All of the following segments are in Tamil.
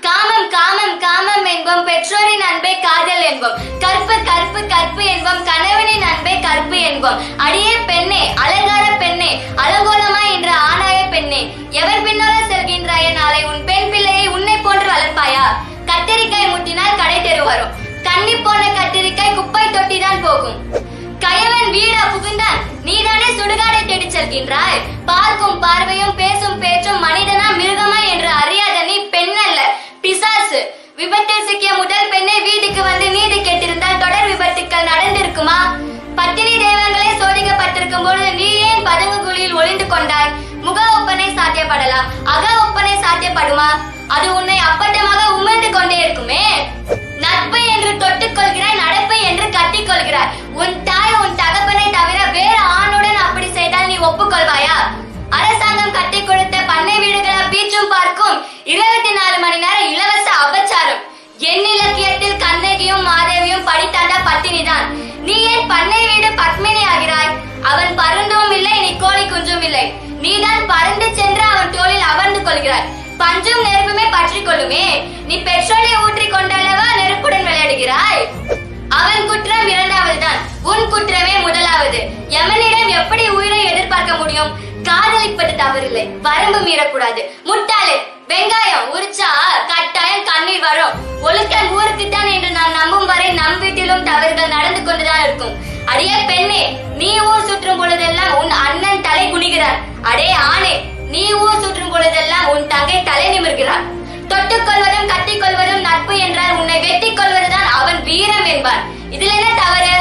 காமம் காமம் காமம் என்போம், பெற்றோரின் அன்பே காதல் என்போம். கற்பு கற்பு கற்பு என்போம், கணவனின் அன்பே கற்பு என்போம். அடியே பெண்ணே, அலங்கார பெண்ணே, அலங்கோலமாய் என்ற ஆனாய பெண்ணே, எவர் பின்னோர செல்கின்றாய? நாளை உன் பெண் பிள்ளையை உன்னை போன்று வளர்ப்பாயா? கத்திரிக்காய் முட்டினால் கடை தெரு வரும், கண்ணி போன கத்திரிக்காய் குப்பை தொட்டிதான் போகும். கயவன் வீடா புகுந்தான், நீதானே சுடுகாடை தேடி செல்கின்றாய். பார்க்கும் பார்வையும் பேசும் பேச்சும் மனிதனா மிருகமா என்று அறியாத நீ பெண் அல்ல, பிசாசு. விபத்தில் சிக்கிய முதல் பெண்ணை வீட்டுக்கு வந்து நீதி கேட்டிருந்தால் தொடர் விபத்துக்கள் நடந்திருக்குமா? பத்தினி தெய்வங்களே சோதிக்கப்பட்டிருக்கும் பொழுது நீ ஏன் பதுங்கு குழியில் ஒளிந்து கொண்டாய்? முக ஒப்பனை சாத்தியப்படலாம், அக ஒப்பனை சாத்தியப்படுமா? அது உன்னை அப்பட்டமாக உமிழ்ந்து கொண்டே இருக்குமே. நட்பு என்று தொட்டுக் கொள்கிறாய், நடப்பு என்று கட்டிக் கொள்கிறாய். உன் தாய் உன் தகப்பனை தவிர வேறு ஆணுடன் அப்படி செய்தால் நீ ஒப்புக்கொள்வாயா? அரசாங்கம் கட்டி கொடுத்த பண்ணை வீடுகளா பீச்சும் பார்க்கும் 24 மணி நேரம் இலவச அபச்சாரம். என் இலக்கியத்தில் கண்ணகியும் மாதேவியும் படித்தாண்டா பத்தினிதான். நீ ஏன் பண்ணை வீடு பத்மினி ஆகிறாய்? அவன் பருந்தும் இல்லை, நீ கோழி குஞ்சும் இல்லை. நீதான் பறந்து சென்று அவன் தோளில் அமர்ந்து கொள்கிறாய். பஞ்சும் நெருப்புமே பற்றி கொள்ளுமே. நீ பெட்ரோலை ஊற்றி கொண்டல்லவா நெருப்புடன் விளையாடுகிறாய். அவன் குற்றம் இரண்டாவது தான், உன் குற்றமே முதலாவது. யமனிடம் எப்படி உயிரை எதிர்பார்க்க முடியும்? காதலிப்பது தவறில்லை, வரம்பு மீறக்கூடாது. முட்டாளே, வெங்காயம் உரிச்சா கட்டாயம் கண்ணீர் வரும். ஒழுக்கம் ஊருக்குத்தான் என்று நான் நம்பும் வரை நம் வீட்டிலும் தவறுகள் நடந்து கொண்டுதான் இருக்கும். அடியே பெண்ணே, நீ ஊர் சுற்றும் பொழுதெல்லாம் உன் அண்ணன் தலை குனிகிறார். அடே ஆணே, நீ ஊர் சுற்றும் பொழுதெல்லாம் உன் தங்கை தலை நிமிர்கிறார். தொட்டுக் கொள்வதும் கட்டிக் கொள்வதும் நட்பு என்றால் உன்னை வெட்டிக் கொள்வதுதான் அவன் வீரம் என்பார். இதில் என்ன தவறு?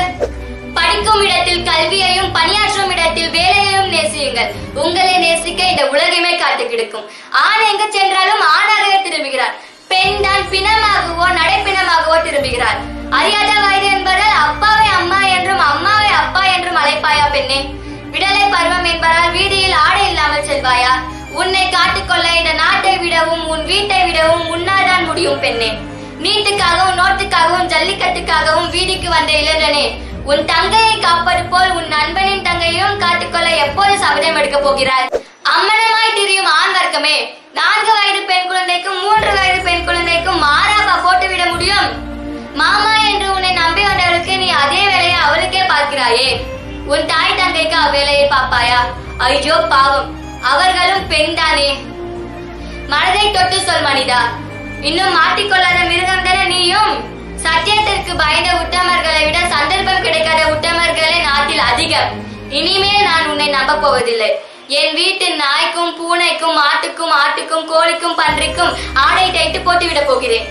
படிக்கும் இடத்தில் கல்வியையும் பணியாற்றும் இடத்தில் வேலையையும் நேசியுங்கள். உங்களை நேசிக்க இந்த உலகமே காத்து கிடக்கும். ஆண் எங்கு சென்றாலும் ஆணாகவே திரும்புகிறார். பெண் தான் பிணமாகவோ நடைப்பிணமாகவோ திரும்புகிறார். அறியாத வயது என்பதால் அப்பாவை அம்மா என்றும் அம்மாவை அப்பா என்றும் அழைப்பாயா பெண்ணே? விடலை பருவம் என்பதால் வீதியில் ஆடை இல்லாமல் செல்வாயா? உன்னை காட்டுக்கொள்ள இந்த நாட்டை விடவும் உன் வீட்டை விடவும் உன்னால்தான் முடியும் பெண்ணே. நீட்டுக்காகவும் நோட்டுக்காகவும் ஜல்லிக்கட்டுக்காகவும் வீதிக்கு வந்த இளைஞனே, உன் தங்கையை காப்பது போல் உன் நண்பனின் தங்கையும் காட்டுக்கொள்ள எப்போது சபதம் எடுக்க போகிறாய்? அம்மனமாய் திரியும் ஆண் வர்க்கமே, 4 வயது பெண் குழந்தைக்கும் 3 வயது பெண் குழந்தைக்கும் மாறாப்பா போட்டுவிட முடியும்? மாமா என்று உன்னை நம்பி வந்தவருக்கு நீ அதே வேலையை அவளுக்கே பார்க்கிறாயே. உன் தாய் தந்தைக்கு அவ்வேளையை பார்ப்பாயா? ஐயோ பாவம், அவர்களும் பெண் தானே. மனதை தொட்டு சொல் மனிதா, இன்னும் மாட்டிக்கொள்ளாத மிருகம் தானே நீயும். சத்தியத்திற்கு பயந்த உத்தமர்களை விட சந்தர்ப்பம் கிடைக்காத உத்தமர்களே நாட்டில் அதிகம். இனிமேல் நான் உன்னை நம்ப போவதில்லை. என் வீட்டு நாய்க்கும் பூனைக்கும் மாட்டுக்கும் ஆட்டுக்கும் கோழிக்கும் பன்றிக்கும் ஆடை தைத்து போட்டு விட போகிறேன்.